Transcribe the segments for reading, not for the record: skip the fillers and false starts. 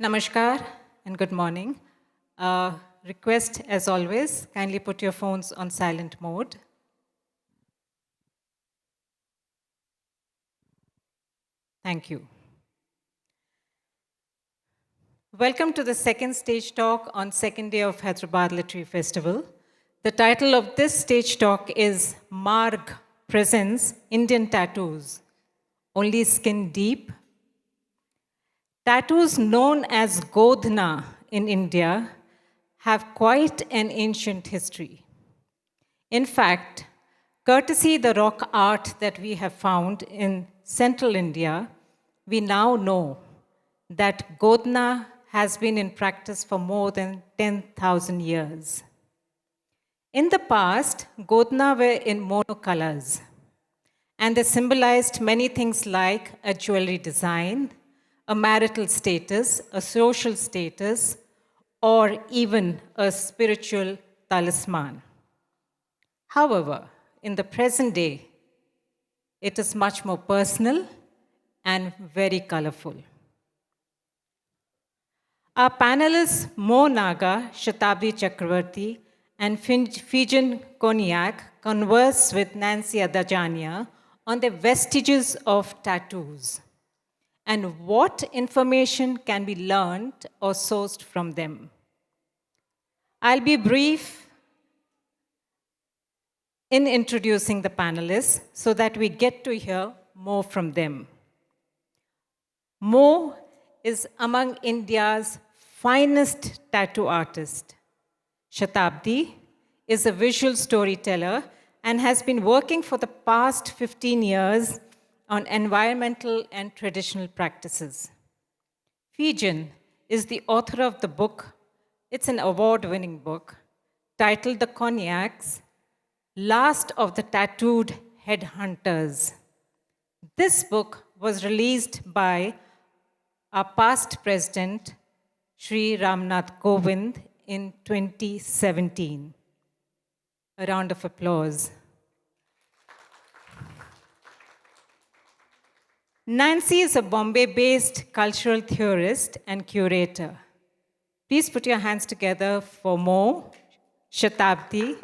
Namaskar and good morning. Request, as always, kindly put your phones on silent mode. Thank you. Welcome to the second stage talk on second day of Hyderabad Literary Festival. The title of this stage talk is Marg Presents Indian Tattoos, Only Skin Deep. Tattoos known as Godhna in India have quite an ancient history. In fact, courtesy the rock art that we have found in central India, we now know that Godhna has been in practice for more than 10,000 years. In the past, Godhna were in monocolors, and they symbolized many things like a jewelry design, a marital status, a social status, or even a spiritual talisman. However, in the present day, it is much more personal and very colorful. Our panelists Naga, Shatabdi Chakrabarti, and Phejin Konyak converse with Nancy Adajania on the vestiges of tattoos and what information can be learned or sourced from them. I'll be brief in introducing the panelists so that we get to hear more from them. Mo is among India's finest tattoo artists. Shatabdi is a visual storyteller and has been working for the past 15 years on environmental and traditional practices. Phejin is the author of the book, it's an award-winning book, titled The Konyaks, Last of the Tattooed Headhunters. This book was released by our past president, Sri Ramnath Kovind, in 2017. A round of applause. Nancy is a Bombay-based cultural theorist and curator. Please put your hands together for Mo, Shatabdi,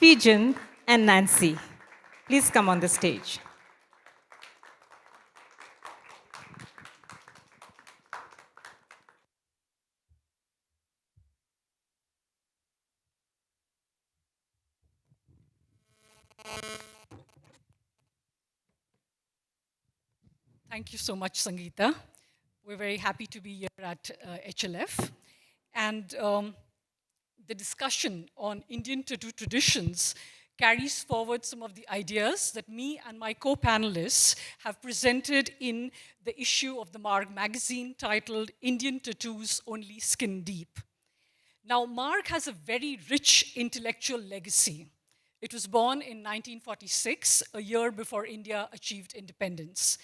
Phejin, and Nancy. Please come on the stage. Thank you so much, Sangeeta. We're very happy to be here at HLF. And the discussion on Indian tattoo traditions carries forward some of the ideas that me and my co-panelists have presented in the issue of the Marg magazine titled Indian Tattoos Only Skin Deep. Now, Marg has a very rich intellectual legacy. It was born in 1946, a year before India achieved independence.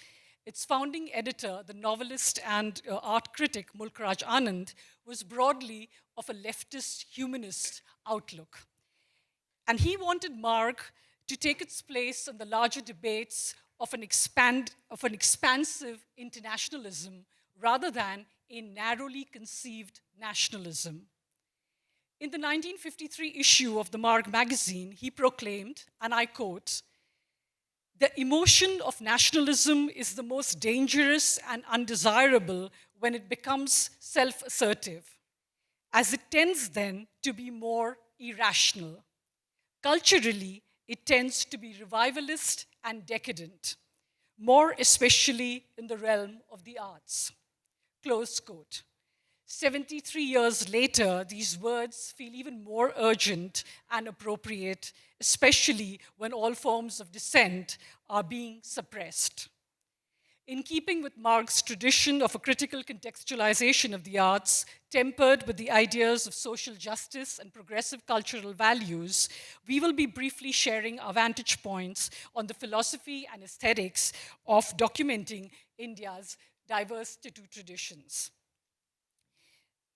Its founding editor, the novelist and art critic Mulk Raj Anand, was broadly of a leftist humanist outlook. And he wanted Marg to take its place in the larger debates of an expansive internationalism rather than a narrowly conceived nationalism. In the 1953 issue of the Marg magazine, he proclaimed, and I quote, "The emotion of nationalism is the most dangerous and undesirable when it becomes self-assertive, as it tends then to be more irrational. Culturally, it tends to be revivalist and decadent, more especially in the realm of the arts." Close quote. 73 years later, these words feel even more urgent and appropriate, especially when all forms of dissent are being suppressed. In keeping with Marg's tradition of a critical contextualization of the arts, tempered with the ideas of social justice and progressive cultural values, we will be briefly sharing our vantage points on the philosophy and aesthetics of documenting India's diverse tattoo traditions.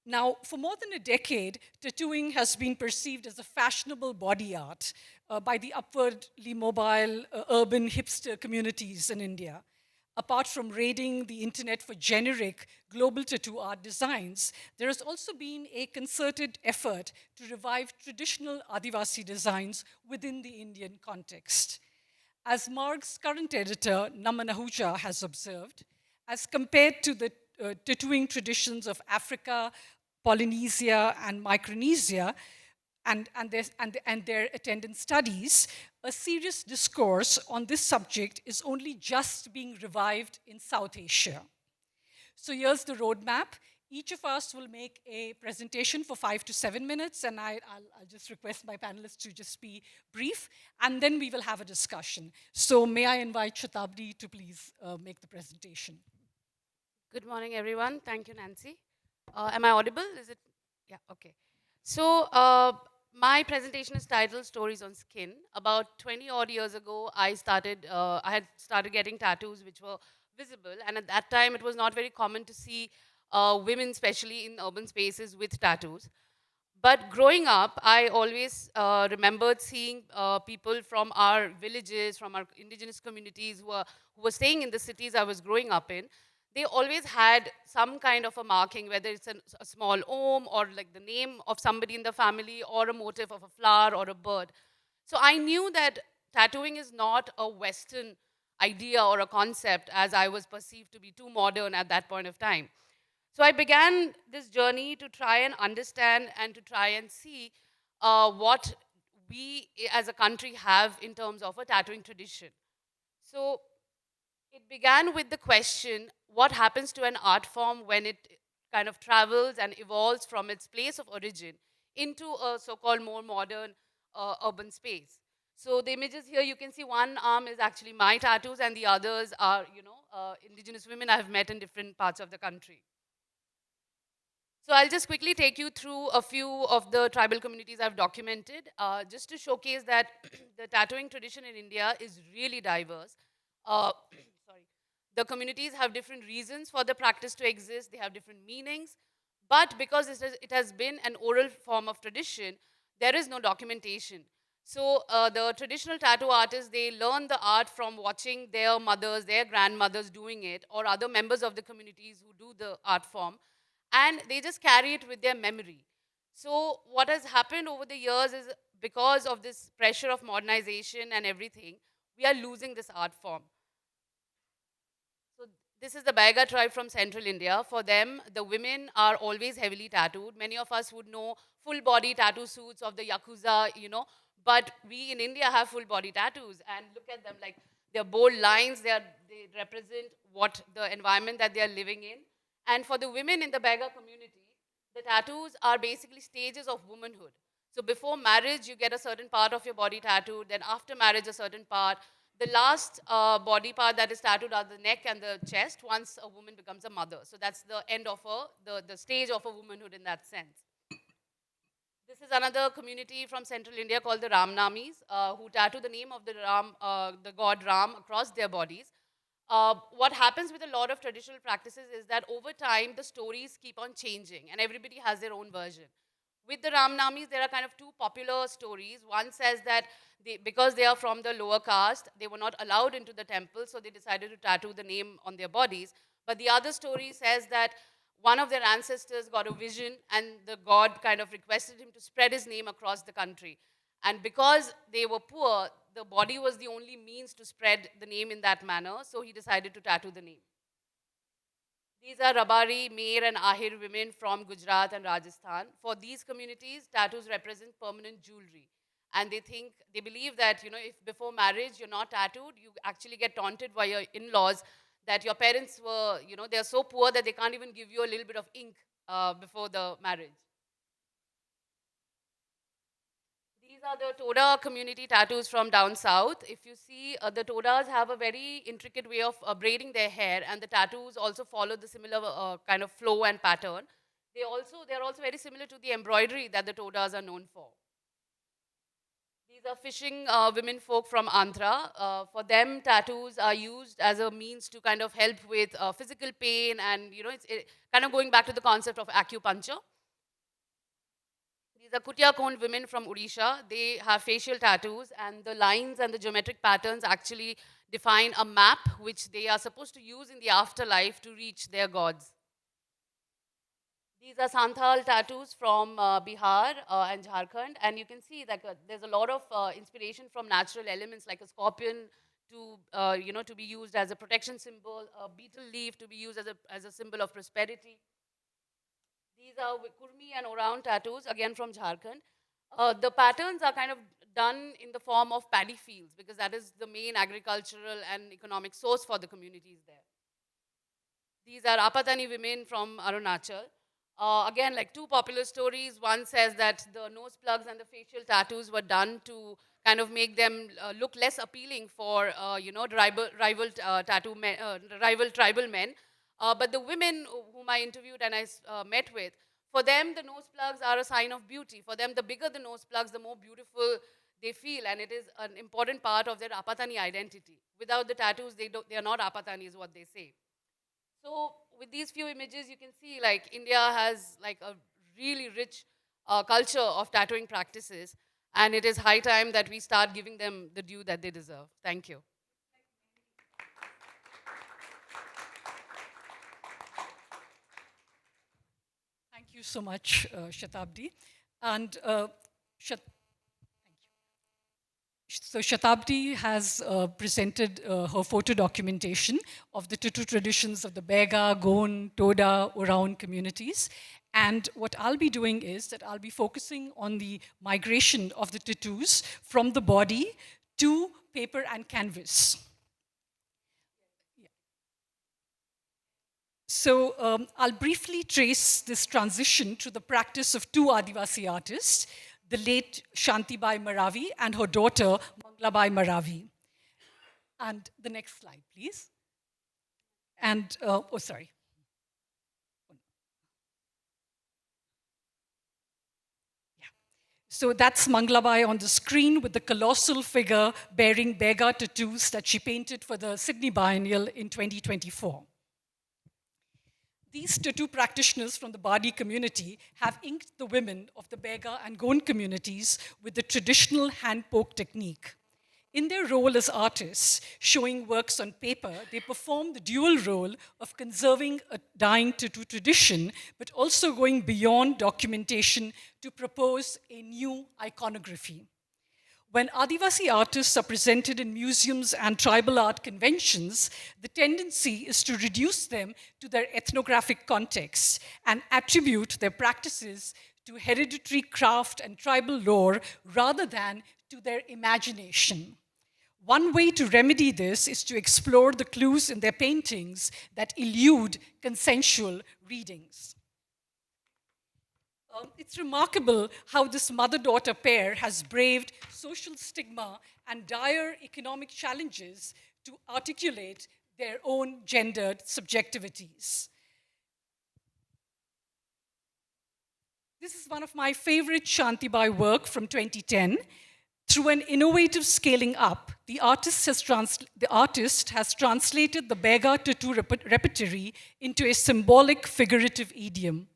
Now, for more than a decade, tattooing has been perceived as a fashionable body art by the upwardly mobile urban hipster communities in India. apart from raiding the internet for generic global tattoo art designs, there has also been a concerted effort to revive traditional Adivasi designs within the Indian context. As Marg's current editor, Naman Ahuja, has observed, as compared to the tattooing traditions of Africa, Polynesia, and Micronesia, and their attendant studies, a serious discourse on this subject is only just being revived in South Asia. So here's the roadmap. Each of us will make a presentation for 5 to 7 minutes, and I'll just request my panelists to just be brief, and then we will have a discussion. So may I invite Shatabdi to please make the presentation. Good morning, everyone. Thank you, Nancy. Am I audible? Is it? Yeah, okay. So my presentation is titled Stories on Skin. About 20 odd years ago, I had started getting tattoos which were visible. And at that time, it was not very common to see women, especially in urban spaces, with tattoos. But growing up, I always remembered seeing people from our villages, from our indigenous communities who were staying in the cities I was growing up in. They always had some kind of a marking, whether it's a small om or like the name of somebody in the family or a motif of a flower or a bird. So I knew that tattooing is not a Western idea or a concept as I was perceived to be too modern at that point of time. So I began this journey to try and understand and to try and see what we as a country have in terms of a tattooing tradition. So it began with the question, what happens to an art form when it kind of travels and evolves from its place of origin into a so-called more modern urban space? So the images here, you can see one arm is actually my tattoos and the others are, indigenous women I have met in different parts of the country. So I'll just quickly take you through a few of the tribal communities I've documented, just to showcase that the tattooing tradition in India is really diverse. Sorry. The communities have different reasons for the practice to exist. They have different meanings. But because it has been an oral form of tradition, there is no documentation. So the traditional tattoo artists, they learn the art from watching their mothers, their grandmothers doing it, or other members of the communities who do the art form, and they just carry it with their memory. So what has happened over the years is, because of this pressure of modernization and everything, we are losing this art form. So this is the Baiga tribe from central India. For them, the women are always heavily tattooed. Many of us would know full body tattoo suits of the Yakuza, but we in India have full body tattoos, and look at them, like they're bold lines, they represent what the environment that they are living in. And for the women in the Baiga community, the tattoos are basically stages of womanhood. So before marriage, you get a certain part of your body tattooed, then after marriage, a certain part. The last body part that is tattooed are the neck and the chest once a woman becomes a mother. So that's the end of the stage of a womanhood in that sense. This is another community from central India called the Ramnamis, who tattoo the name of the god Ram across their bodies. What happens with a lot of traditional practices is that over time, the stories keep on changing and everybody has their own version. With the Ramnamis, there are kind of two popular stories. One says that because they are from the lower caste, they were not allowed into the temple, so they decided to tattoo the name on their bodies. But the other story says that one of their ancestors got a vision and the god kind of requested him to spread his name across the country. And because they were poor, the body was the only means to spread the name in that manner, so he decided to tattoo the name. These are Rabari, Mer, and Ahir women from Gujarat and Rajasthan. For these communities, tattoos represent permanent jewelry. And they believe that, if before marriage you're not tattooed, you actually get taunted by your in-laws that your parents were, they're so poor that they can't even give you a little bit of ink before the marriage. These are the Toda community tattoos from down south. If you see, the Todas have a very intricate way of braiding their hair, and the tattoos also follow the similar kind of flow and pattern. They're also very similar to the embroidery that the Todas are known for. These are fishing women folk from Andhra. For them, tattoos are used as a means to kind of help with physical pain, and it's kind of going back to the concept of acupuncture. These are Kutiya-Kond women from Odisha. They have facial tattoos, and the lines and the geometric patterns actually define a map which they are supposed to use in the afterlife to reach their gods. These are Santhal tattoos from Bihar and Jharkhand, and you can see that there's a lot of inspiration from natural elements like a scorpion to, to be used as a protection symbol, a beetle leaf to be used as a symbol of prosperity. These are Kurmi and Oraon tattoos, again from Jharkhand. The patterns are kind of done in the form of paddy fields because that is the main agricultural and economic source for the communities there. These are Apatani women from Arunachal. Again, like two popular stories. One says that the nose plugs and the facial tattoos were done to kind of make them look less appealing for, rival tribal men. But the women whom I interviewed and I met with, for them, the nose plugs are a sign of beauty. For them, the bigger the nose plugs, the more beautiful they feel, and it is an important part of their Apatani identity. Without the tattoos, they are not Apatani, is what they say. So with these few images, you can see like India has like a really rich culture of tattooing practices, and it is high time that we start giving them the due that they deserve. Thank you. Thank you so much, Shatabdi. And so Shatabdi has presented her photo documentation of the tattoo traditions of the Bega, Gond, Toda, Oraon communities. And what I'll be doing is that I'll be focusing on the migration of the tattoos from the body to paper and canvas. So I'll briefly trace this transition to the practice of two Adivasi artists, the late Shantibai Maravi and her daughter, Manglabai Maravi. And the next slide, please. And, sorry. Yeah. So that's Manglabai on the screen with the colossal figure bearing Bega tattoos that she painted for the Sydney Biennial in 2024. These tattoo practitioners from the Badi community have inked the women of the Bega and Gond communities with the traditional hand-poke technique. In their role as artists, showing works on paper, they perform the dual role of conserving a dying tattoo tradition, but also going beyond documentation to propose a new iconography. When Adivasi artists are presented in museums and tribal art conventions, the tendency is to reduce them to their ethnographic context and attribute their practices to hereditary craft and tribal lore rather than to their imagination. One way to remedy this is to explore the clues in their paintings that elude consensual readings. It's remarkable how this mother-daughter pair has braved social stigma and dire economic challenges to articulate their own gendered subjectivities. This is one of my favorite Shantibai work from 2010. Through an innovative scaling up, the artist has translated the Bega tattoo repertory into a symbolic figurative idiom.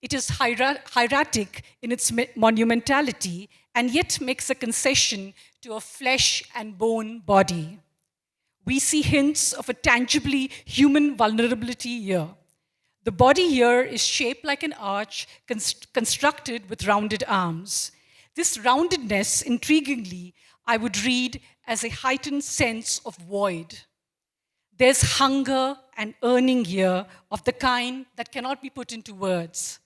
It is hieratic in its monumentality and yet makes a concession to a flesh and bone body. We see hints of a tangibly human vulnerability here. The body here is shaped like an arch constructed with rounded arms. This roundedness, intriguingly, I would read as a heightened sense of void. There's hunger and yearning here of the kind that cannot be put into words.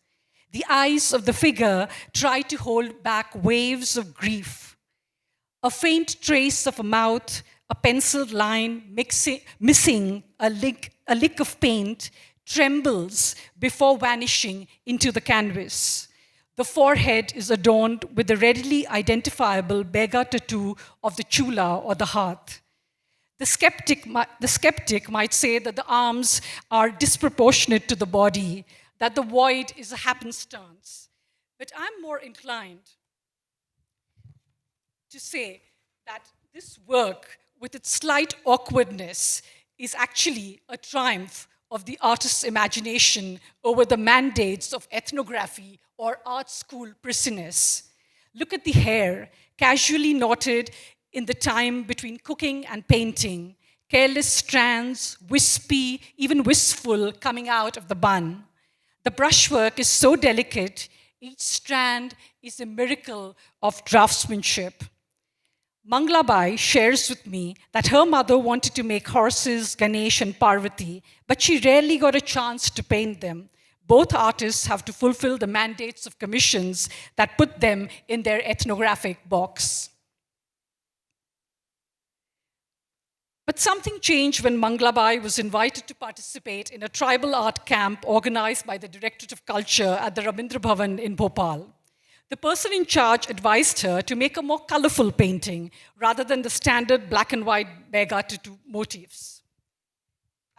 The eyes of the figure try to hold back waves of grief. A faint trace of a mouth, a penciled line missing a lick of paint, trembles before vanishing into the canvas. The forehead is adorned with the readily identifiable Bega tattoo of the chula or the hearth. The skeptic might say that the arms are disproportionate to the body, that the void is a happenstance. But I'm more inclined to say that this work, with its slight awkwardness, is actually a triumph of the artist's imagination over the mandates of ethnography or art school prisoners. Look at the hair, casually knotted in the time between cooking and painting, Careless strands, wispy, even wistful, coming out of the bun. The brushwork is so delicate, each strand is a miracle of draftsmanship. Manglabai shares with me that her mother wanted to make horses, Ganesh and Parvati, but she rarely got a chance to paint them. Both artists have to fulfill the mandates of commissions that put them in their ethnographic box. But something changed when Manglabai was invited to participate in a tribal art camp organized by the Directorate of Culture at the Rabindra Bhavan in Bhopal. The person in charge advised her to make a more colorful painting rather than the standard black and white Bega tutu motifs,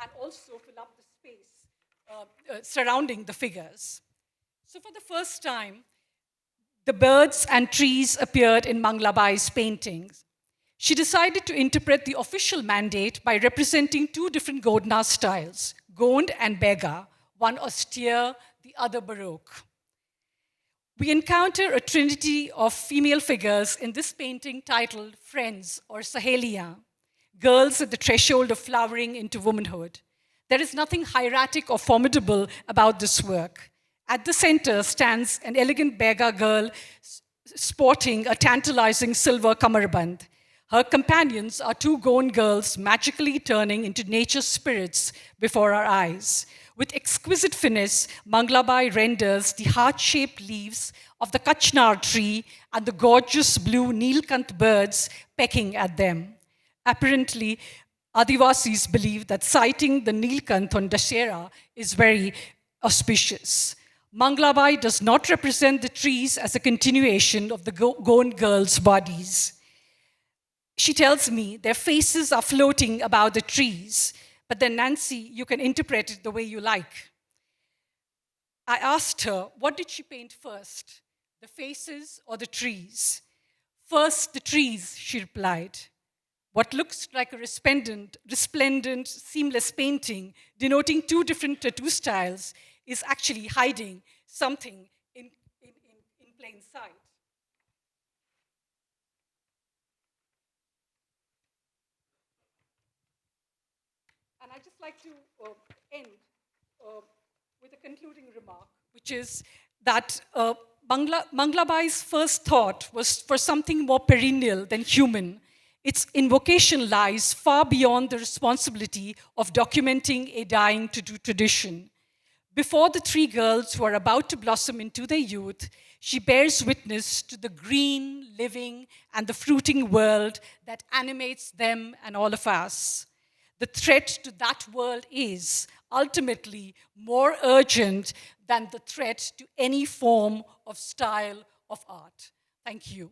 and also fill up the space surrounding the figures. So for the first time, the birds and trees appeared in Manglabai's paintings. She decided to interpret the official mandate by representing two different Godna styles, Gond and Bega, one austere, the other Baroque. We encounter a trinity of female figures in this painting titled Friends or Sahelia, girls at the threshold of flowering into womanhood. There is nothing hieratic or formidable about this work. At the center stands an elegant Bega girl sporting a tantalizing silver kamarband. Her companions are two Gond girls magically turning into nature's spirits before our eyes. With exquisite finesse, Manglabai renders the heart-shaped leaves of the Kachnar tree and the gorgeous blue Nilkant birds pecking at them. Apparently, Adivasis believe that sighting the Nilkant on Dashera is very auspicious. Manglabai does not represent the trees as a continuation of the Gond girls' bodies. She tells me their faces are floating above the trees, but then, Nancy, you can interpret it the way you like. I asked her, what did she paint first, the faces or the trees? First, the trees, she replied. What looks like a resplendent, seamless painting denoting two different tattoo styles is actually hiding something in plain sight. And I'd just like to end with a concluding remark, which is that Manglabai's first thought was for something more perennial than human. Its invocation lies far beyond the responsibility of documenting a dying tradition. Before the three girls who are about to blossom into their youth, she bears witness to the green, living, and the fruiting world that animates them and all of us. The threat to that world is ultimately more urgent than the threat to any form of style of art. Thank you.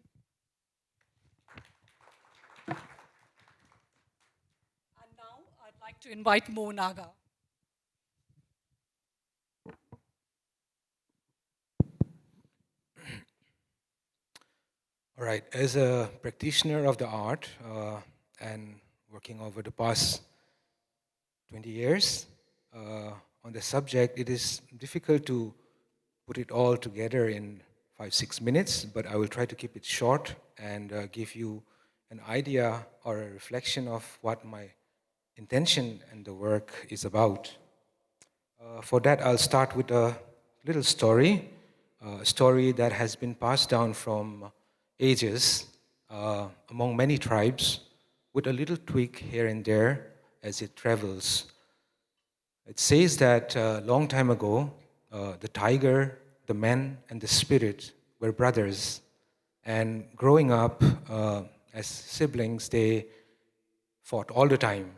And now I'd like to invite Mo Naga. All right, as a practitioner of the art and working over the past 20 years on the subject, it is difficult to put it all together in 5-6 minutes, but I will try to keep it short and give you an idea or a reflection of what my intention and the work is about. For that, I'll start with a little story, a story that has been passed down from ages among many tribes, with a little tweak here and there as it travels. It says that a long time ago, the tiger, the man, and the spirit were brothers. And growing up as siblings, they fought all the time.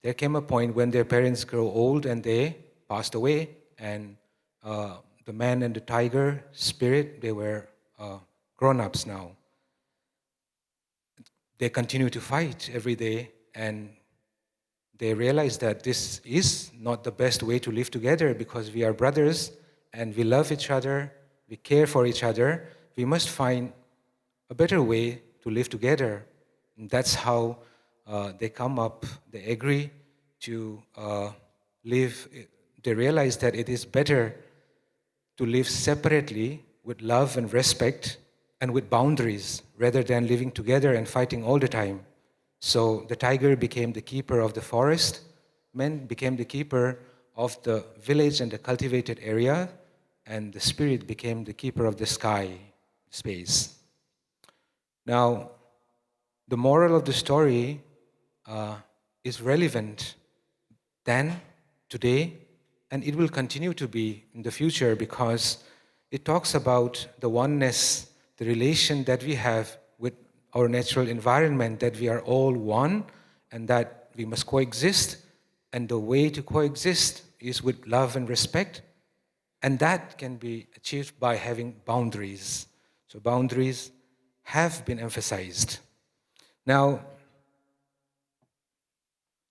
There came a point when their parents grew old and they passed away. And the man and the tiger spirit, they were grown-ups now. They continue to fight every day, and they realize that this is not the best way to live together because we are brothers and we love each other, we care for each other. We must find a better way to live together. And that's how they come up, they agree to live. They realize that it is better to live separately with love and respect and with boundaries rather than living together and fighting all the time. So the tiger became the keeper of the forest, men became the keeper of the village and the cultivated area, and the spirit became the keeper of the sky, space. Now, the moral of the story is relevant then, today, and it will continue to be in the future because it talks about the oneness, the relation that we have with our natural environment, that we are all one and that we must coexist. And the way to coexist is with love and respect. And that can be achieved by having boundaries. So boundaries have been emphasized. Now,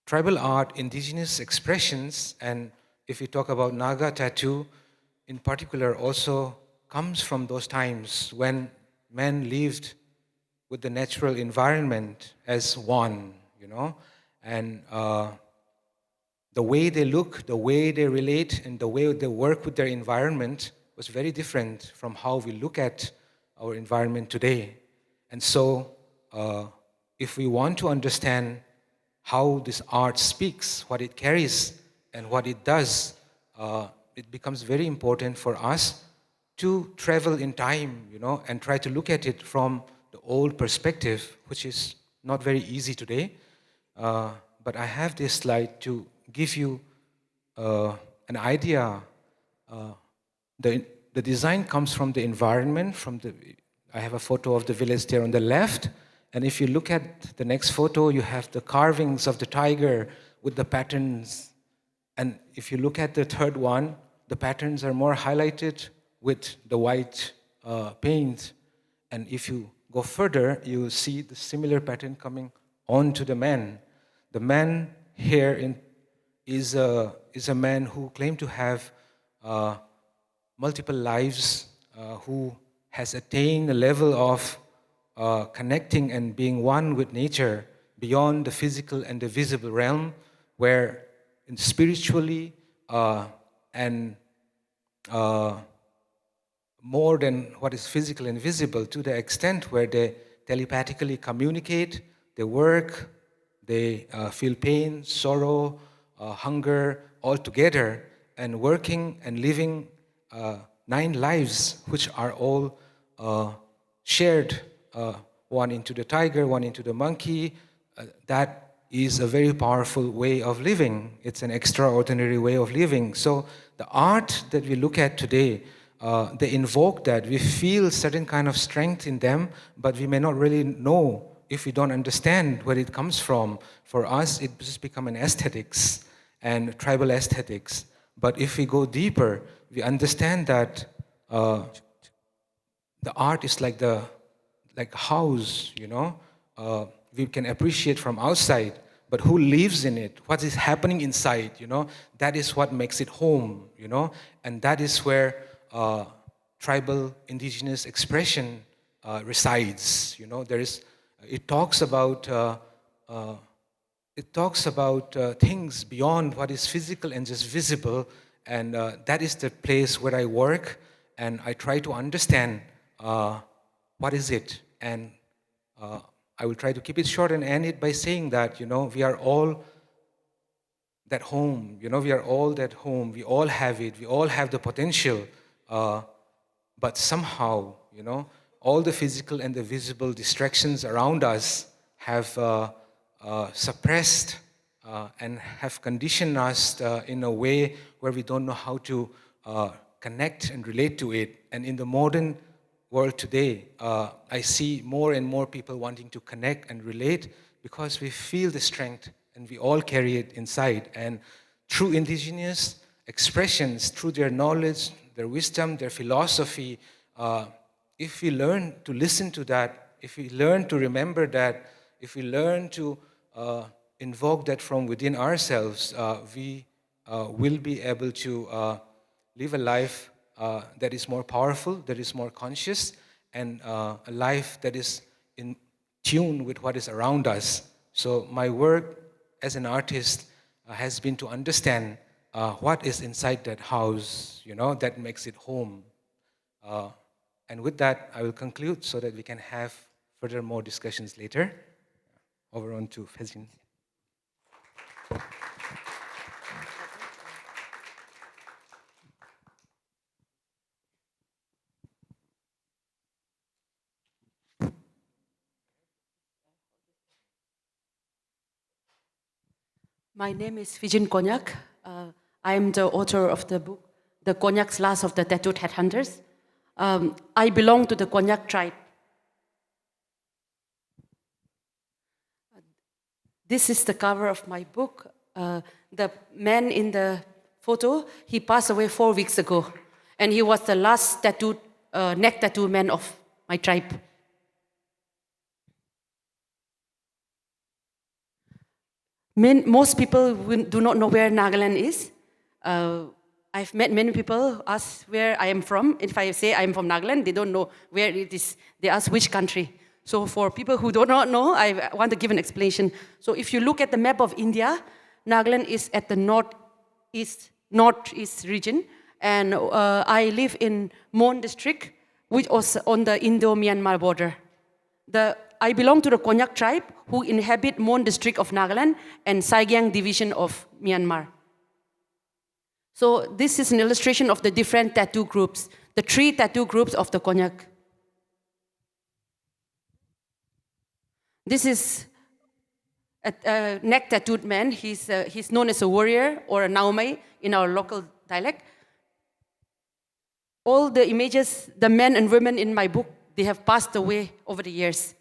tribal art, indigenous expressions, and if we talk about Naga tattoo in particular, also comes from those times when men lived with the natural environment as one, you know, and the way they look, the way they relate, and the way they work with their environment was very different from how we look at our environment today. And so, if we want to understand how this art speaks, what it carries, and what it does, it becomes very important for us to travel in time, you know, and try to look at it from the old perspective, which is not very easy today. But I have this slide to give you an idea. The design comes from the environment, I have a photo of the village there on the left, and if you look at the next photo, you have the carvings of the tiger with the patterns. And if you look at the third one, the patterns are more highlighted with the white paint. And if you go further, you see the similar pattern coming onto the man. The man here is a man who claimed to have multiple lives, who has attained a level of connecting and being one with nature beyond the physical and the visible realm, where spiritually and more than what is physical and visible, to the extent where they telepathically communicate, they work, they feel pain, sorrow, hunger, all together, and working and living 9 lives, which are all shared, one into the tiger, one into the monkey. That is a very powerful way of living. It's an extraordinary way of living. So the art that we look at today, they invoke that. We feel certain kind of strength in them, but we may not really know if we don't understand where it comes from. For us, it just become an aesthetics and tribal aesthetics. But if we go deeper, we understand that the art is like a house, you know. We can appreciate from outside, but who lives in it? What is happening inside, you know? That is what makes it home, you know. And that is where tribal indigenous expression resides. You know, it talks about things beyond what is physical and just visible, and that is the place where I work, and I try to understand what is it, and I will try to keep it short and end it by saying that, you know, we are all that home, you know, we are all that home, we all have it, we all have the potential, but somehow, you know, all the physical and the visible distractions around us have suppressed and have conditioned us in a way where we don't know how to connect and relate to it. And in the modern world today, I see more and more people wanting to connect and relate because we feel the strength and we all carry it inside. And through indigenous expressions, through their knowledge, their wisdom, their philosophy, if we learn to listen to that, if we learn to remember that, if we learn to invoke that from within ourselves, we will be able to live a life that is more powerful, that is more conscious, and a life that is in tune with what is around us. So my work as an artist has been to understand what is inside that house, you know, that makes it home. And with that, I will conclude so that we can have further more discussions later. over on to Phejin. My name is Phejin Konyak. I am the author of the book, The Konyak's Last of the Tattooed Headhunters. I belong to the Konyak tribe. This is the cover of my book. The man in the photo, he passed away 4 weeks ago. And he was the last tattooed, neck tattoo man of my tribe. Most people do not know where Nagaland is. I've met many people ask where I am from. If I say I am from Nagaland, they don't know where it is. They ask which country. So for people who do not know, I want to give an explanation. So if you look at the map of India, Nagaland is at the northeast region. And I live in Mon district, which was on the Indo-Myanmar border. I belong to the Konyak tribe, who inhabit Mon district of Nagaland and Saigyang division of Myanmar. So this is an illustration of the different tattoo groups, the 3 tattoo groups of the Konyak. This is a neck tattooed man. He's known as a warrior or a naumai in our local dialect. All the images, the men and women in my book, they have passed away over the years.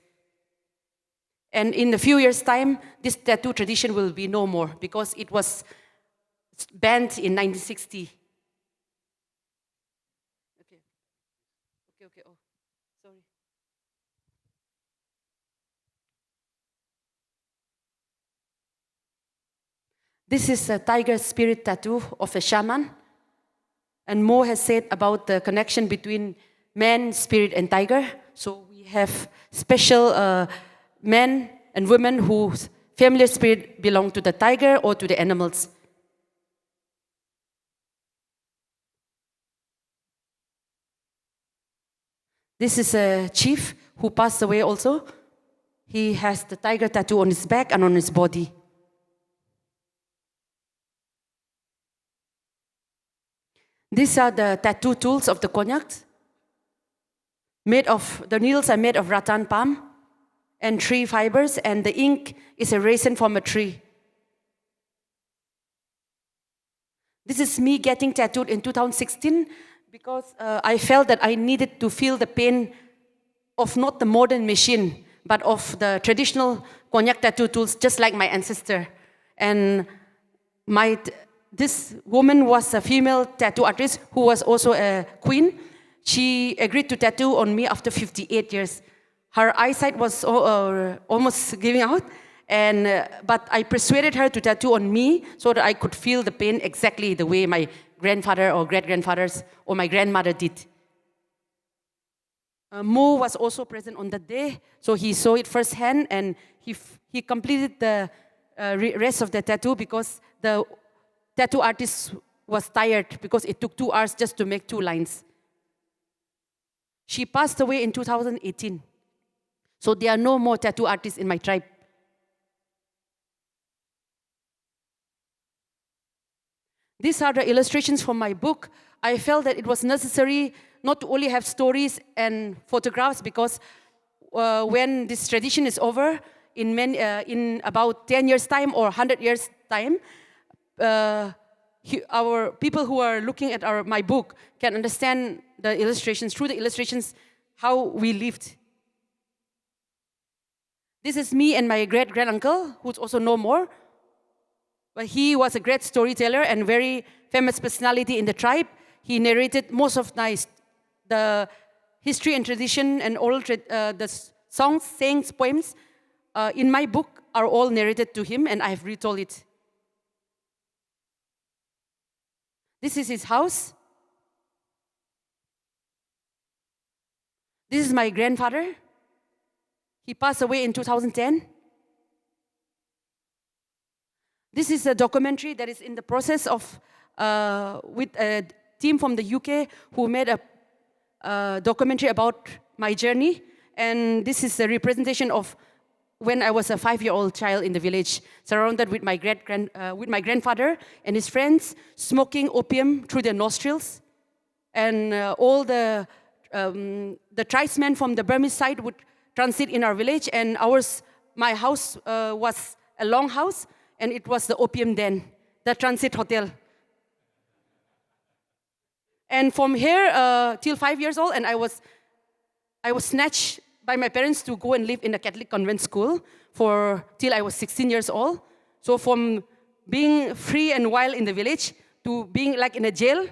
And in a few years' time, this tattoo tradition will be no more because it was banned in 1960. Okay. Oh, sorry. This is a tiger spirit tattoo of a shaman. And Mo has said about the connection between man, spirit, and tiger. So we have special men and women whose familiar spirit belong to the tiger or to the animals. This is a chief who passed away also. He has the tiger tattoo on his back and on his body. These are the tattoo tools of the Konyaks. The needles are made of rattan palm and tree fibers, and the ink is a resin from a tree. This is me getting tattooed in 2016 because I felt that I needed to feel the pain of not the modern machine, but of the traditional Konyak tattoo tools, just like my ancestor. And this woman was a female tattoo artist who was also a queen. She agreed to tattoo on me after 58 years. Her eyesight was almost giving out, but I persuaded her to tattoo on me so that I could feel the pain exactly the way my grandfather or great-grandfathers or my grandmother did. Mo was also present on that day, so he saw it firsthand, and he completed the rest of the tattoo because the tattoo artist was tired because it took 2 hours just to make 2 lines. She passed away in 2018. So there are no more tattoo artists in my tribe. These are the illustrations from my book. I felt that it was necessary not to only have stories and photographs because when this tradition is over, in about 10 years' time or 100 years' time, our people who are looking at my book can understand the illustrations, through the illustrations, how we lived. This is me and my great-granduncle, who's also no more. But he was a great storyteller and very famous personality in the tribe. He narrated most of the history and tradition and all the songs, sayings, poems in my book are all narrated to him, and I have retold it. This is his house. This is my grandfather. He passed away in 2010. This is a documentary that is in the process of, with a team from the UK who made a documentary about my journey. And this is a representation of when I was a 5-year-old child in the village, surrounded with my grandfather and his friends, smoking opium through their nostrils. And all the tribesmen from the Burmese side would transit in our village, and my house was a long house, and it was the opium den, the transit hotel. And from here till 5 years old, and I was snatched by my parents to go and live in a Catholic convent school till I was 16 years old. So from being free and wild in the village to being like in a jail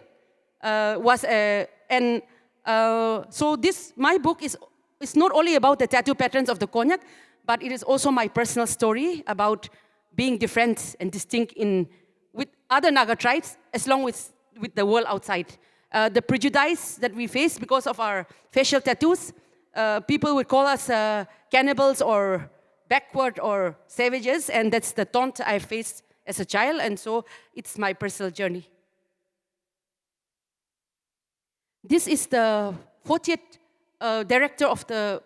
so my book is not only about the tattoo patterns of the Konyak, but it is also my personal story about being different and distinct with other Naga tribes, as long with the world outside. The prejudice that we face because of our facial tattoos, people would call us cannibals or backward or savages, and that's the taunt I faced as a child, and so it's my personal journey. This is the 40th director of the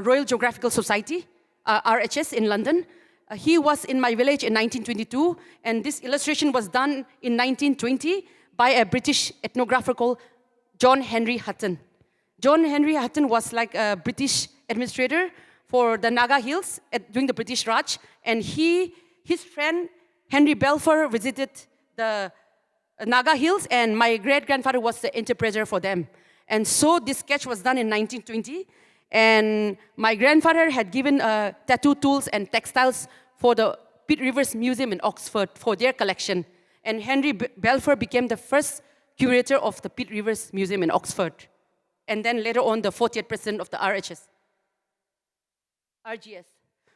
Royal Geographical Society, RHS, in London. He was in my village in 1922, and this illustration was done in 1920 by a British ethnographer called John Henry Hutton. John Henry Hutton was like a British administrator for the Naga Hills during the British Raj, and his friend Henry Balfour visited the Naga Hills, and my great-grandfather was the interpreter for them. And so this sketch was done in 1920, and my grandfather had given tattoo tools and textiles for the Pitt Rivers Museum in Oxford for their collection. And Henry Balfour became the first curator of the Pitt Rivers Museum in Oxford. And then later on, the 40th president of the RGS.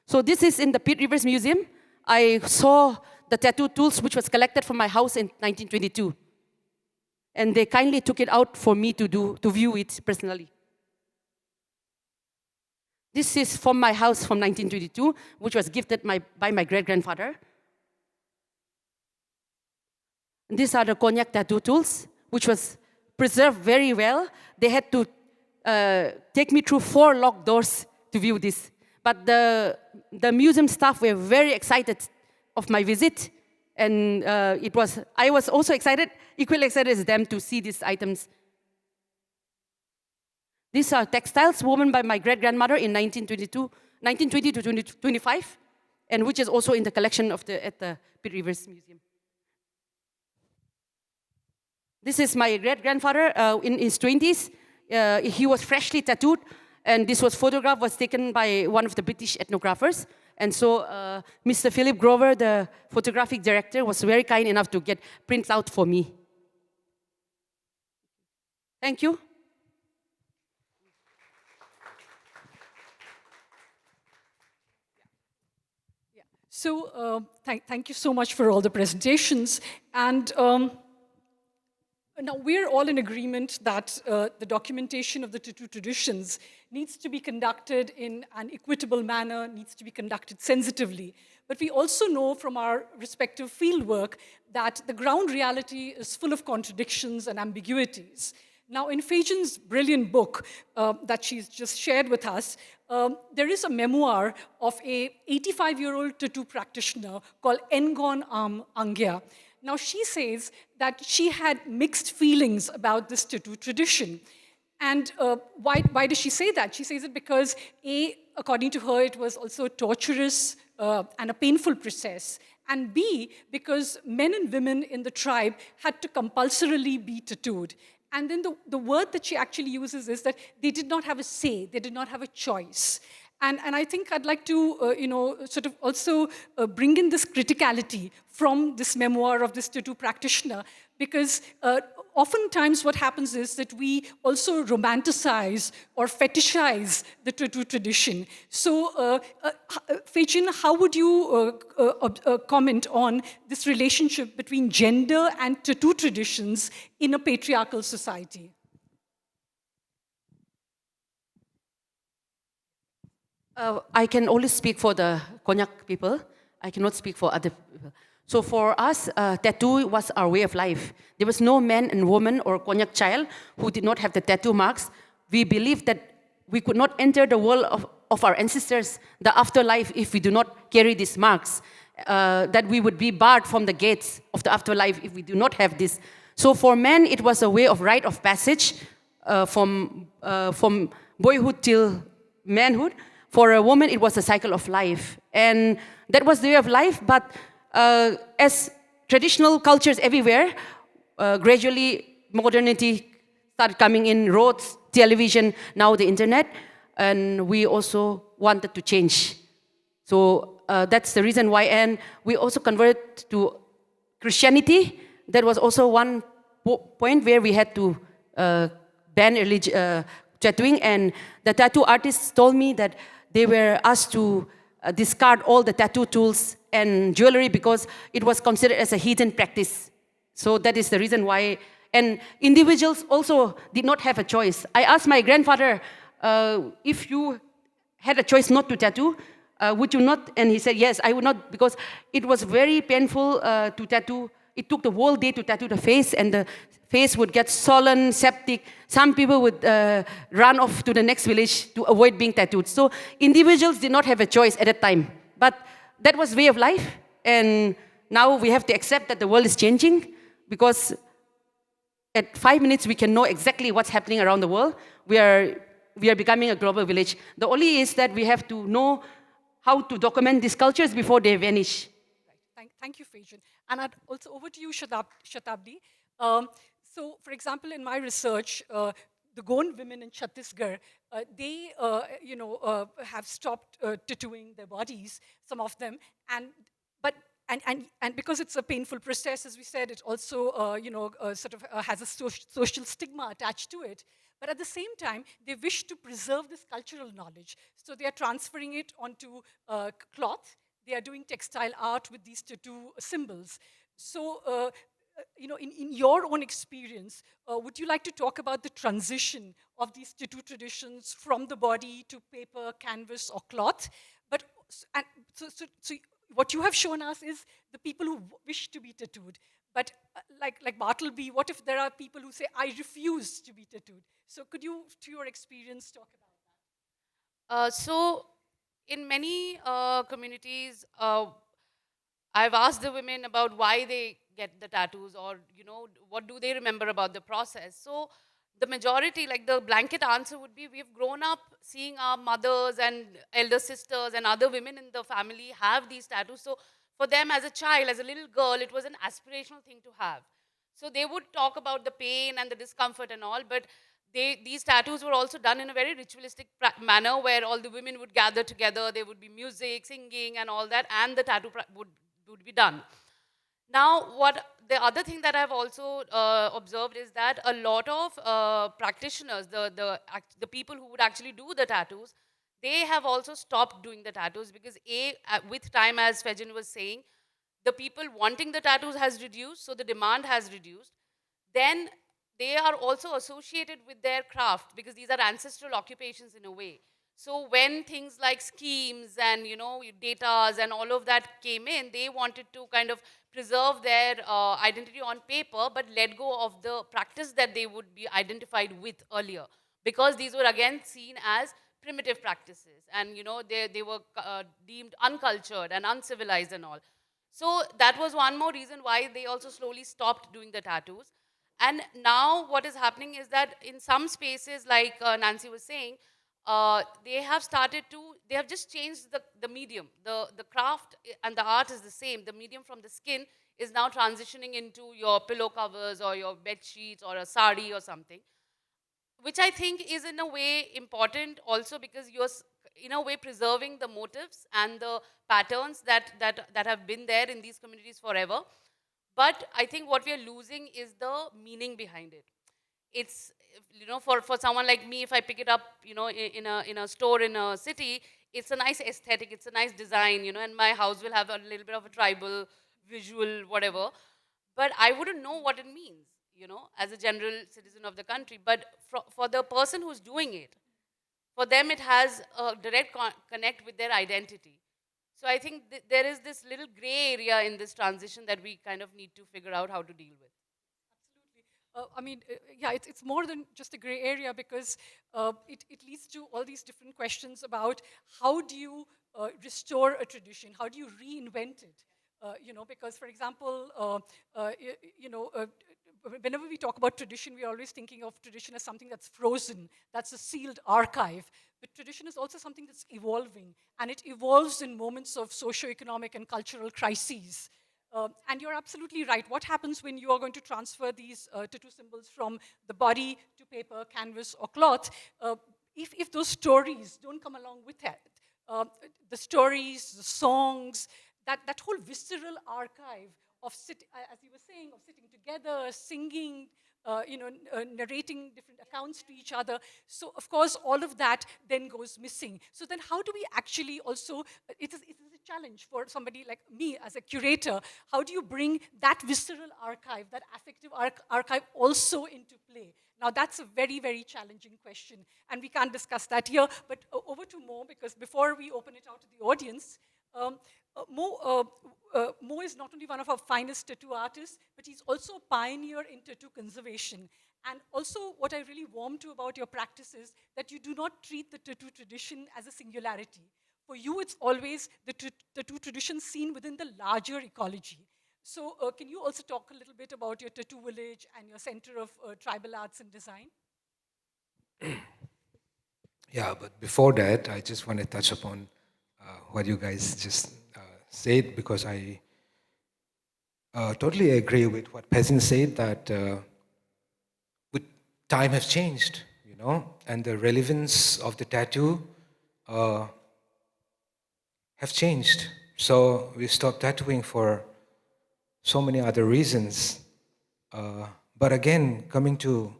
So this is in the Pitt Rivers Museum. I saw the tattoo tools which was collected from my house in 1922. And they kindly took it out for me to view it personally. This is from my house from 1922, which was gifted by my great-grandfather. These are the Konyak tattoo tools, which was preserved very well. They had to take me through 4 locked doors to view this. But the museum staff were very excited of my visit, and I was also excited, equally excited as them, to see these items. These are textiles woven by my great-grandmother in 1920 to 2025, and which is also in the collection at the Pitt Rivers Museum. This is my great-grandfather in his 20s. He was freshly tattooed, and this photograph was taken by one of the British ethnographers. And so Mr. Philip Grover, the photographic director, was very kind enough to get prints out for me. Thank you. So thank you so much for all the presentations. And now we're all in agreement that the documentation of the tattoo traditions needs to be conducted in an equitable manner, needs to be conducted sensitively. But we also know from our respective fieldwork that the ground reality is full of contradictions and ambiguities. Now, in Phejin's brilliant book that she's just shared with us, there is a memoir of a 85-year-old tattoo practitioner called Ngon Angya. Now, she says that she had mixed feelings about this tattoo tradition. And why does she say that? She says it because, A, according to her, it was also torturous and a painful process. And B, because men and women in the tribe had to compulsorily be tattooed. And then the word that she actually uses is that they did not have a say, they did not have a choice. And I think I'd like to, sort of also bring in this criticality from this memoir of this tattoo practitioner, because oftentimes what happens is that we also romanticize or fetishize the tattoo tradition. So, Phejin, how would you comment on this relationship between gender and tattoo traditions in a patriarchal society? I can only speak for the Konyak people. I cannot speak for other people. So for us, tattoo was our way of life. There was no man and woman or Konyak child who did not have the tattoo marks. We believed that we could not enter the world of our ancestors, the afterlife, if we do not carry these marks, that we would be barred from the gates of the afterlife if we do not have this. So for men, it was a way of rite of passage from boyhood till manhood. For a woman, it was a cycle of life. And that was the way of life, but as traditional cultures everywhere, gradually modernity started coming in, roads, television, now the internet, and we also wanted to change. So that's the reason why, and we also converted to Christianity. That was also one point where we had to ban tattooing, and the tattoo artists told me that they were asked to discard all the tattoo tools and jewelry because it was considered as a hidden practice. So that is the reason why, and individuals also did not have a choice. I asked my grandfather, if you had a choice not to tattoo, would you not? And he said, yes, I would not, because it was very painful to tattoo. It took the whole day to tattoo the face, and the face would get swollen, septic. Some people would run off to the next village to avoid being tattooed. So individuals did not have a choice at that time. But that was way of life, and now we have to accept that the world is changing, because at 5 minutes we can know exactly what's happening around the world. We are becoming a global village. The only is that we have to know how to document these cultures before they vanish. Thank you, Phejin. And also over to you, Shatabdi. So, for example, in my research, the Gond women in Chhattisgarh, they, have stopped tattooing their bodies, some of them, and because it's a painful process, as we said, it also, has a social stigma attached to it. But at the same time, they wish to preserve this cultural knowledge. So they are transferring it onto cloth. They are doing textile art with these tattoo symbols. So, in your own experience, would you like to talk about the transition of these tattoo traditions from the body to paper, canvas, or cloth? But so what you have shown us is the people who wish to be tattooed. But like Bartleby, what if there are people who say, I refuse to be tattooed? So could you, to your experience, talk about that? So in many communities, I've asked the women about why they get the tattoos, or what do they remember about the process. So the majority, like the blanket answer would be, we've grown up seeing our mothers and elder sisters and other women in the family have these tattoos. So for them as a child, as a little girl, it was an aspirational thing to have. So they would talk about the pain and the discomfort and all, but these tattoos were also done in a very ritualistic manner, where all the women would gather together, there would be music, singing and all that, and the tattoo would be done. Now, the other thing that I've also observed is that a lot of practitioners, the people who would actually do the tattoos, they have also stopped doing the tattoos, because with time, as Phejin was saying, the people wanting the tattoos has reduced, so the demand has reduced. Then they are also associated with their craft, because these are ancestral occupations in a way. So when things like schemes and datas and all of that came in, they wanted to kind of preserve their identity on paper, but let go of the practice that they would be identified with earlier, because these were again seen as primitive practices, and they were deemed uncultured and uncivilized and all. So that was one more reason why they also slowly stopped doing the tattoos. And now what is happening is that in some spaces, like Nancy was saying, they have just changed the medium. The craft and the art is the same. The medium from the skin is now transitioning into your pillow covers or your bed sheets or a sari or something, which I think is in a way important also, because you're in a way preserving the motifs and the patterns that have been there in these communities forever. But I think what we are losing is the meaning behind it. It's, for someone like me, if I pick it up, in a store in a city, it's a nice aesthetic, it's a nice design, and my house will have a little bit of a tribal visual, whatever. But I wouldn't know what it means, as a general citizen of the country. But for the person who's doing it, for them it has a direct connect with their identity. So I think there is this little gray area in this transition that we kind of need to figure out how to deal with. Yeah, it's more than just a gray area because it leads to all these different questions about how do you restore a tradition, how do you reinvent it? Because, for example, whenever we talk about tradition, we're always thinking of tradition as something that's frozen, that's a sealed archive. But tradition is also something that's evolving, and it evolves in moments of socio-economic and cultural crises. And you're absolutely right. What happens when you are going to transfer these tattoo symbols from the body to paper, canvas, or cloth? If those stories don't come along with it, the stories, the songs, that whole visceral archive of, as you were saying, of sitting together, singing, narrating different accounts to each other. So, of course, all of that then goes missing. So then how do we actually also, it is a challenge for somebody like me as a curator, how do you bring that visceral archive, that affective archive also into play? Now, that's a very, very challenging question, and we can't discuss that here, but over to Mo, because before we open it out to the audience, Mo is not only one of our finest tattoo artists, but he's also a pioneer in tattoo conservation. And also, what I really warm to about your practice is that you do not treat the tattoo tradition as a singularity. For you, it's always the tattoo tradition seen within the larger ecology. So can you also talk a little bit about your tattoo village and your Center of Tribal Arts and Design? Yeah, but before that, I just want to touch upon what you guys just said, because I totally agree with what Phejin said, that with time has changed, and the relevance of the tattoo have changed. So we stopped tattooing for so many other reasons. But again, coming to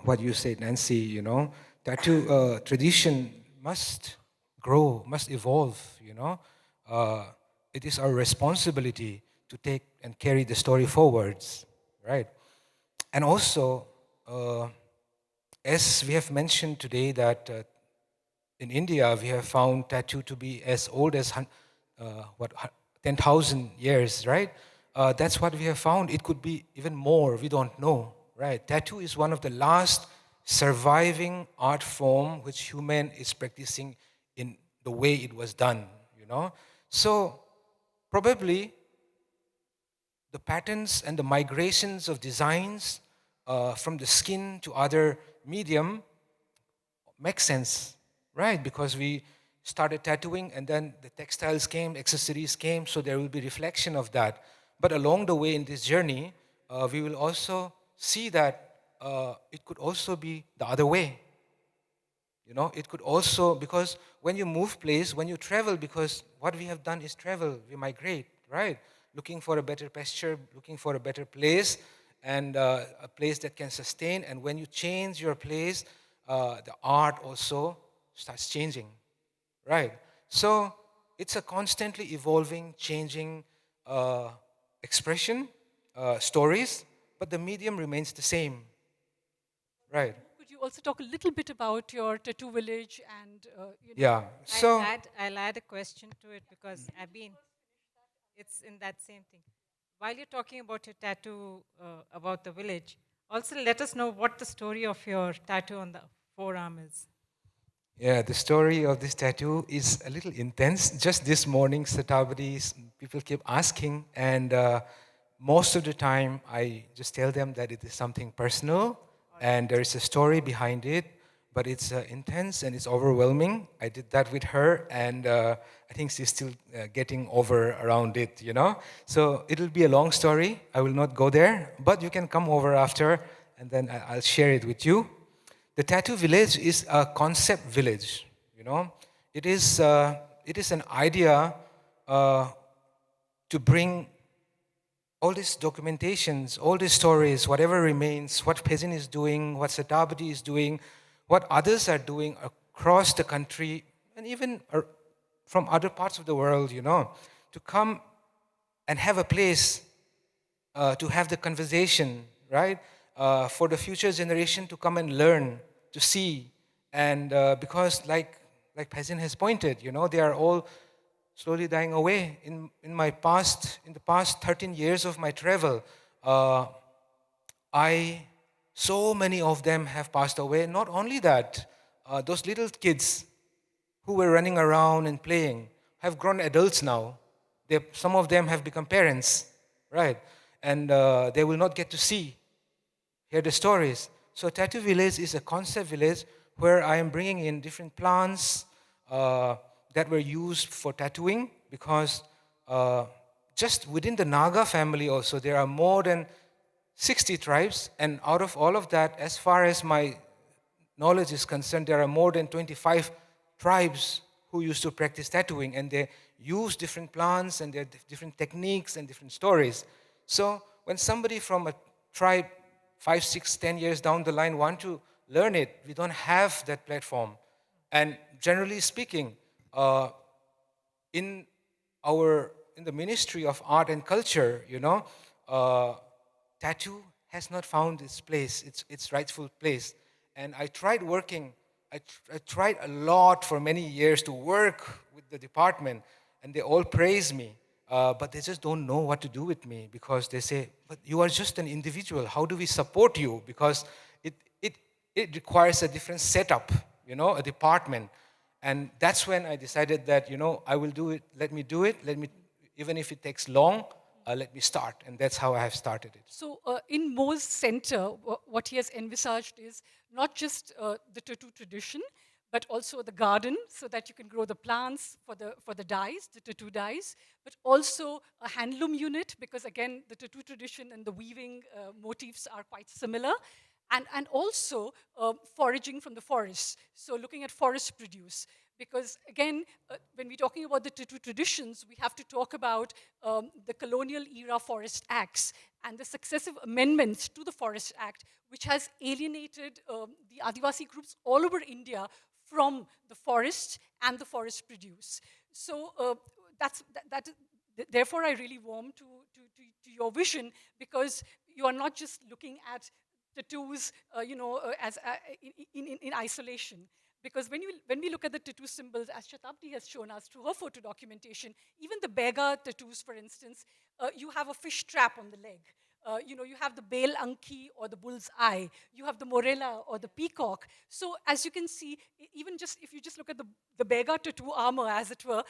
what you said, Nancy, tattoo tradition must grow, must evolve, It is our responsibility to take and carry the story forwards, right? And also, as we have mentioned today, that in India, we have found tattoo to be as old as 10,000 years, right? That's what we have found. It could be even more. We don't know, right? Tattoo is one of the last surviving art form which human is practicing in the way it was done, So probably the patterns and the migrations of designs from the skin to other medium make sense, right? Because we started tattooing and then the textiles came, accessories came, so there will be reflection of that. But along the way in this journey, we will also see that it could also be the other way. It could also, because when you move place, when you travel, because what we have done is travel, we migrate, right? Looking for a better pasture, looking for a better place, and a place that can sustain. And when you change your place, the art also starts changing, right? So it's a constantly evolving, changing expression, stories, but the medium remains the same, right? Could you also talk a little bit about your tattoo village and, Yeah. So I'll add a question to it because it's in that same thing. While you're talking about your tattoo, about the village, also let us know what the story of your tattoo on the forearm is. yeah, the story of this tattoo is a little intense. Just this morning, Shatabdi, people keep asking, and most of the time I just tell them that it is something personal and there is a story behind it, but it's intense and it's overwhelming. I did that with her, and I think she's still getting over around it, So it'll be a long story. I will not go there, but you can come over after, and then I'll share it with you. The tattoo village is a concept village, It is an idea to bring all these documentations, all these stories, whatever remains, what Phejin is doing, what Shatabdi is doing, what others are doing across the country, and even from other parts of the world, to come and have a place to have the conversation, right? For the future generation to come and learn, to see, and because like Phejin has pointed, they are all slowly dying away. In the past 13 years of my travel, I So many of them have passed away. Not only that, those little kids who were running around and playing have grown adults now. Some of them have become parents, right? And they will not get to hear the stories. So Tattoo Village is a concept village where I am bringing in different plants that were used for tattooing, because just within the Naga family also, there are more than 60 tribes, and out of all of that, as far as my knowledge is concerned, there are more than 25 tribes who used to practice tattooing, and they use different plants and there are different techniques and different stories. So when somebody from a tribe 5, 6, 10 years down the line want to learn it, we don't have that platform. And generally speaking, in the Ministry of Art and Culture, tattoo has not found its place, its rightful place. And I tried working, I tried a lot for many years to work with the department, and they all praise me, but they just don't know what to do with me, because they say, but you are just an individual, how do we support you? Because it requires a different setup, a department. And that's when I decided that, I will do it, let me do it, even if it takes long, let me start. And that's how I have started it. So in Mo's center, what he has envisaged is not just the tattoo tradition, but also the garden, so that you can grow the plants for the dyes, the tattoo dyes, but also a handloom unit, because again, the tattoo tradition and the weaving motifs are quite similar. And also foraging from the forests, so looking at forest produce. Because again, when we're talking about the tattoo traditions, we have to talk about the colonial era Forest Acts and the successive amendments to the Forest Act, which has alienated the Adivasi groups all over India from the forest and the forest produce. So therefore, I really warm to your vision, because you are not just looking at tattoos, as in isolation. Because when we look at the tattoo symbols, as Shatabdi has shown us through her photo documentation, even the Bega tattoos, for instance, you have a fish trap on the leg. You have the Bale Anki or the bull's eye. You have the Morella or the peacock. So as you can see, even just if you just look at the Bega tattoo armor, as it were,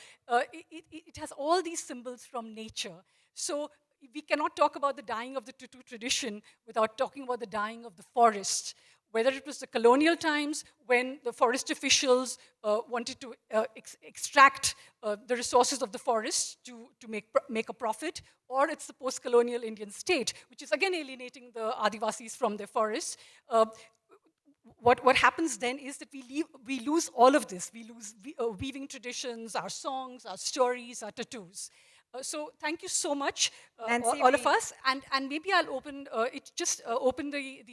it has all these symbols from nature. So we cannot talk about the dying of the tattoo tradition without talking about the dying of the forest. Whether it was the colonial times when the forest officials wanted to extract the resources of the forest to make a profit, or it's the post-colonial Indian state, which is again alienating the Adivasis from their forests. What happens then is that we lose all of this. We lose weaving traditions, our songs, our stories, our tattoos. So thank you so much, Nancy, all of us, and maybe I'll open open the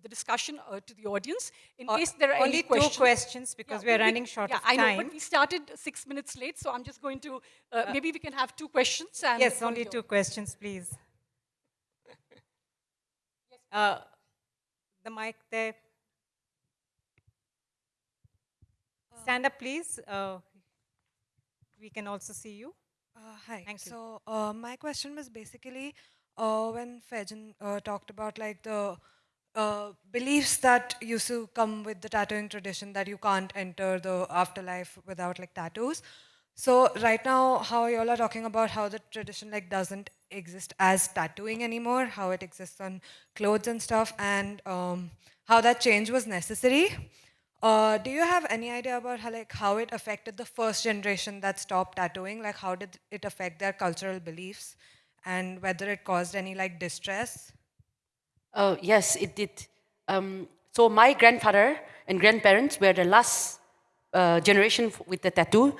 discussion to the audience in case there are only any questions. two questions, because we are running short of time. I know, but we started 6 minutes late, so I'm just going to maybe we can have two questions. And Yes, only two questions, please. The mic there. Stand up, please. We can also see you. Hi. Thank you. So my question was basically when Phejin talked about like the beliefs that used to come with the tattooing tradition, that you can't enter the afterlife without like tattoos. So right now, how you all are talking about how the tradition like doesn't exist as tattooing anymore, how it exists on clothes and stuff, and how that change was necessary. Do you have any idea about how it affected the first generation that stopped tattooing? Like how did it affect their cultural beliefs, and whether it caused any like distress? Yes, it did. So my grandfather and grandparents were the last generation with the tattoo,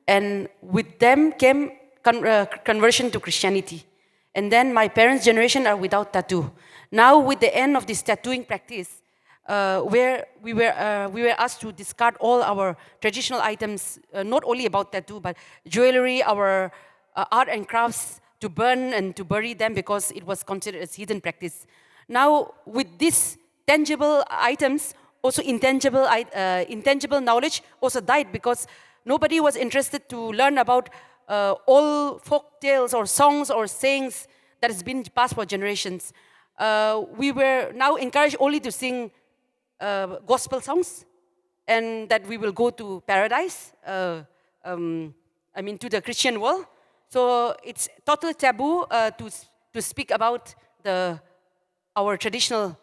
and with them came conversion to Christianity. And then my parents' generation are without tattoo. Now, with the end of this tattooing practice, where we were asked to discard all our traditional items, not only about tattoo, but jewelry, our art and crafts, to burn and to bury them because it was considered as hidden practice. Now, with these tangible items, also intangible knowledge also died, because nobody was interested to learn about all folk tales or songs or sayings that has been passed for generations. we were now encouraged only to sing gospel songs, and that we will go to paradise, I mean to the Christian world. So it's total taboo to speak about our traditional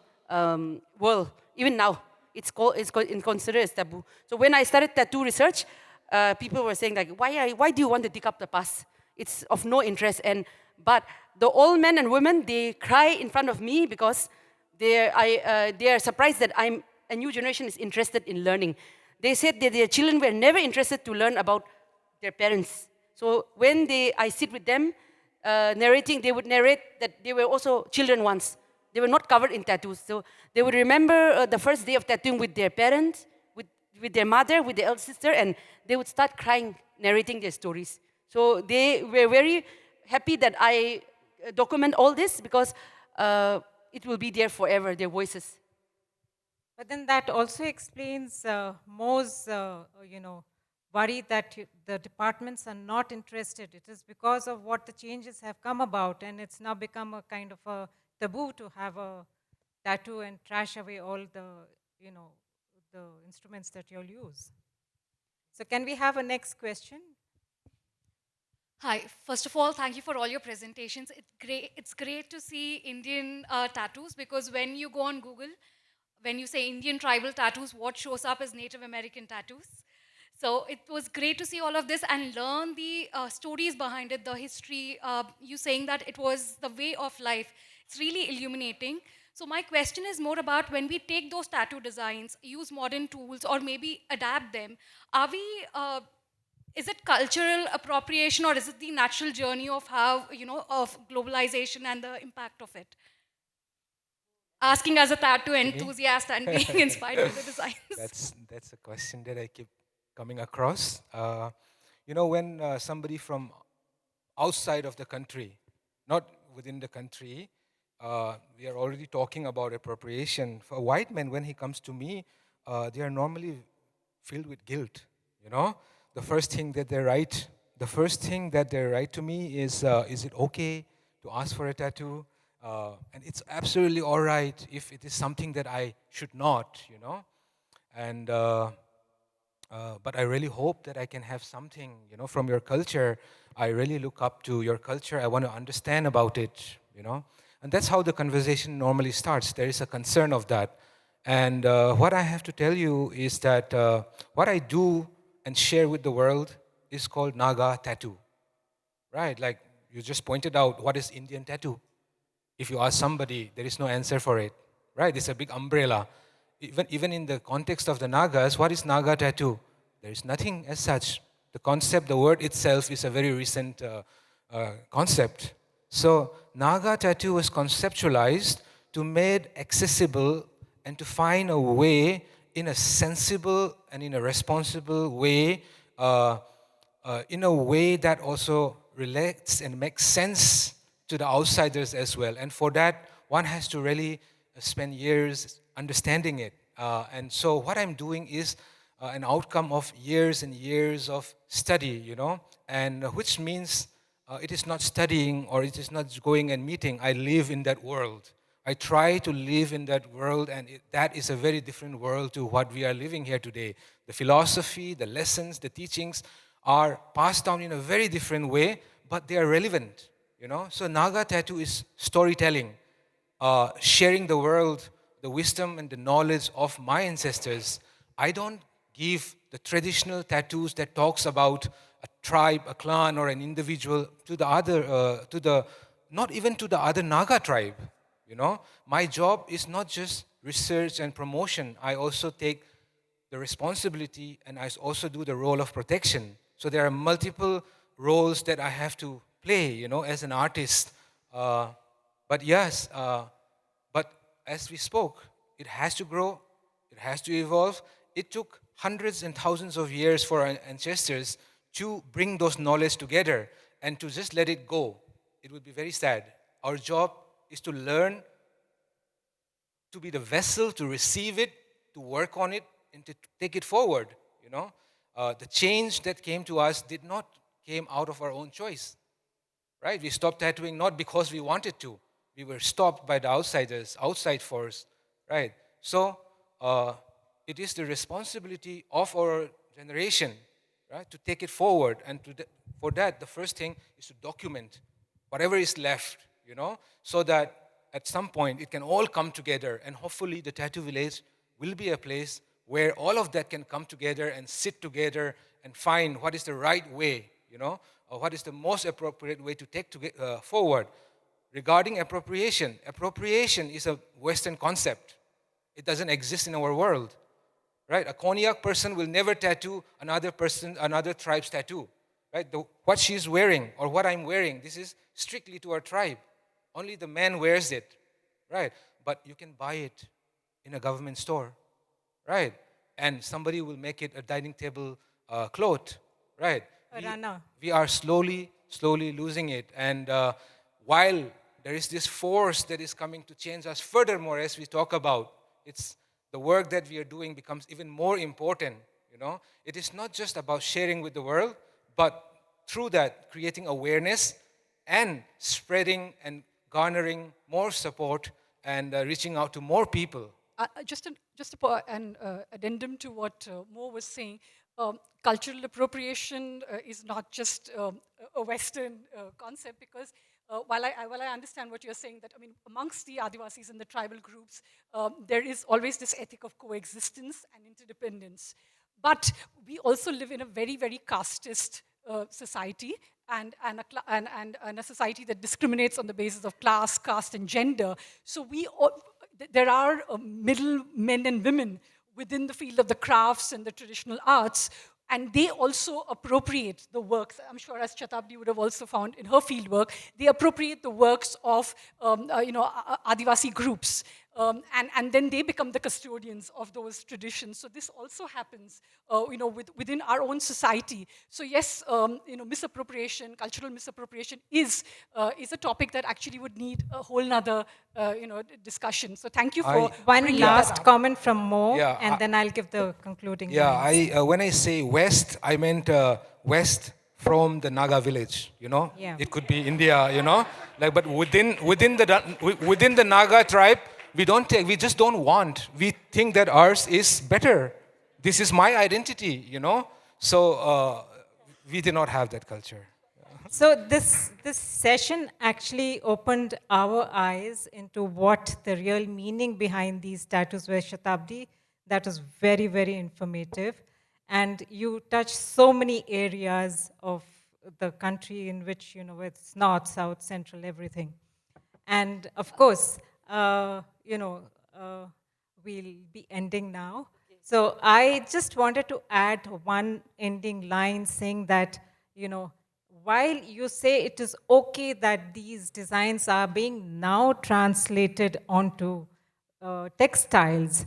world. Even now, it's considered as taboo. So when I started tattoo research, people were saying like, why do you want to dig up the past? It's of no interest. But the old men and women, they cry in front of me because they are surprised that a new generation is interested in learning. They said that their children were never interested to learn about their parents. So when I sit with them narrating, they would narrate that they were also children once. They were not covered in tattoos. So they would remember the first day of tattooing with their parents, with their mother, with their elder sister, and they would start crying, narrating their stories. So they were very happy that I document all this because it will be there forever, their voices. But then that also explains Mo's, worry that the departments are not interested. It is because of what the changes have come about, and it's now become a kind of a taboo to have a tattoo and trash away all the, the instruments that you'll use. So can we have a next question? Hi, first of all, thank you for all your presentations. It's great to see Indian tattoos, because when you go on Google, when you say Indian tribal tattoos, what shows up is Native American tattoos. So it was great to see all of this and learn the stories behind it, the history, you saying that it was the way of life. It's really illuminating. So my question is more about when we take those tattoo designs, use modern tools, or maybe adapt them, are we, is it cultural appropriation, or is it the natural journey of how, of globalization and the impact of it? Asking as a tattoo enthusiast and being inspired by the designs. That's a question that I keep coming across. When somebody from outside of the country, not within the country, we are already talking about appropriation. For a white man, when he comes to me, they are normally filled with guilt. The first thing that they write to me is it okay to ask for a tattoo? And it's absolutely all right if it is something that I should not, And but I really hope that I can have something, from your culture. I really look up to your culture. I want to understand about it, And that's how the conversation normally starts. There is a concern of that. And what I have to tell you is that what I do and share with the world is called Naga tattoo, right? Like you just pointed out, what is Indian tattoo? If you ask somebody, there is no answer for it, right? It's a big umbrella. Even in the context of the Nagas, what is Naga tattoo? There is nothing as such. The concept, the word itself is a very recent concept. So Naga tattoo was conceptualized to make accessible and to find a way, in a sensible and in a responsible way, in a way that also relates and makes sense to the outsiders as well. And for that, one has to really spend years understanding it. And so what I'm doing is an outcome of years and years of study, and which means it is not studying or it is not going and meeting. I live in that world. I try to live in that world, and that is a very different world to what we are living here today. The philosophy, the lessons, the teachings are passed down in a very different way, but they are relevant, So Naga tattoo is storytelling, sharing the world, the wisdom and the knowledge of my ancestors. I don't give the traditional tattoos that talks about a tribe, a clan, or an individual to the other, not even to the other Naga tribe. My job is not just research and promotion. I also take the responsibility, and I also do the role of protection. So there are multiple roles that I have to play, as an artist. But yes, but as we spoke, it has to grow, it has to evolve. It took hundreds and thousands of years for our ancestors to bring those knowledge together, and to just let it go, it would be very sad. Our job is to learn, to be the vessel, to receive it, to work on it, and to take it forward. The change that came to us did not came out of our own choice, right? We stopped tattooing not because we wanted to. We were stopped by the outsiders, outside force, right? So it is the responsibility of our generation, right, to take it forward. And for that, the first thing is to document whatever is left, so that at some point it can all come together. And hopefully the tattoo village will be a place where all of that can come together and sit together and find what is the right way, or what is the most appropriate way to take forward. Regarding appropriation, appropriation is a Western concept. It doesn't exist in our world, right? A Konyak person will never tattoo another tribe's tattoo, right? What she's wearing or what I'm wearing, this is strictly to our tribe. Only the man wears it, right? But you can buy it in a government store, right? And somebody will make it a dining table cloth, right? We are slowly losing it. And while there is this force that is coming to change us furthermore, as we talk about, it's the work that we are doing becomes even more important, It is not just about sharing with the world, but through that, creating awareness and spreading and garnering more support and reaching out to more people. Just an addendum to what Mo was saying. Cultural appropriation is not just a Western concept, because while I understand what you're saying, that amongst the Adivasis and the tribal groups, there is always this ethic of coexistence and interdependence. But we also live in a very, very casteist society, and a society that discriminates on the basis of class, caste, and gender. So there are middle men and women within the field of the crafts and the traditional arts, and they also appropriate the works. I'm sure, as Shatabdi would have also found in her fieldwork, they appropriate the works of Adivasi groups. And then they become the custodians of those traditions. So this also happens, within our own society. So yes, misappropriation, cultural misappropriation is a topic that actually would need a whole nother, discussion. So thank you for one last comment from Mo, Yeah, and then I'll give the concluding. Yeah, lines. when I say West, I meant West from the Naga village. Yeah. It could be India. But within the Naga tribe, we just don't want. We think that ours is better. This is my identity, So we did not have that culture. So this session actually opened our eyes into what the real meaning behind these tattoos were, Shatabdi. That was very, very informative. And you touched so many areas of the country in which, it's north, south, central, everything. And of course, we'll be ending now. So I just wanted to add one ending line saying that, while you say it is okay that these designs are being now translated onto textiles,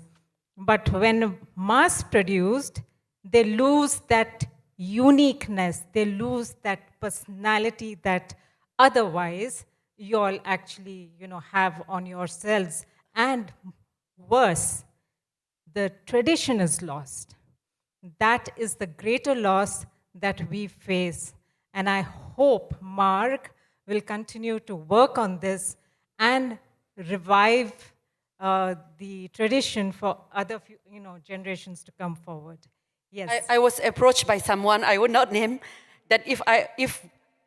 but when mass produced, they lose that uniqueness, they lose that personality that otherwise you all actually, have on yourselves. And worse, the tradition is lost. That is the greater loss that we face. And I hope Marg will continue to work on this and revive the tradition for other generations to come forward. Yes. I was approached by someone, I would not name, that if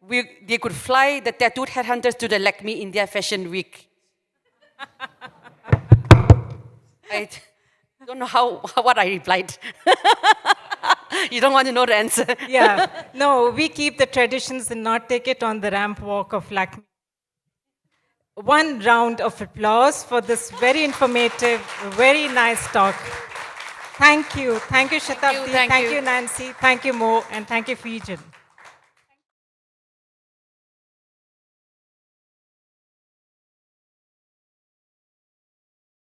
they could fly the tattooed headhunters to the Lakme India Fashion Week. I don't know what I replied. You don't want to know the answer. Yeah, no, we keep the traditions and not take it on the ramp walk of Lakme. One round of applause for this very informative, very nice talk. Thank you. Thank you, Shatabdi. Thank you. Nancy. Thank you, Mo. And thank you, Phejin.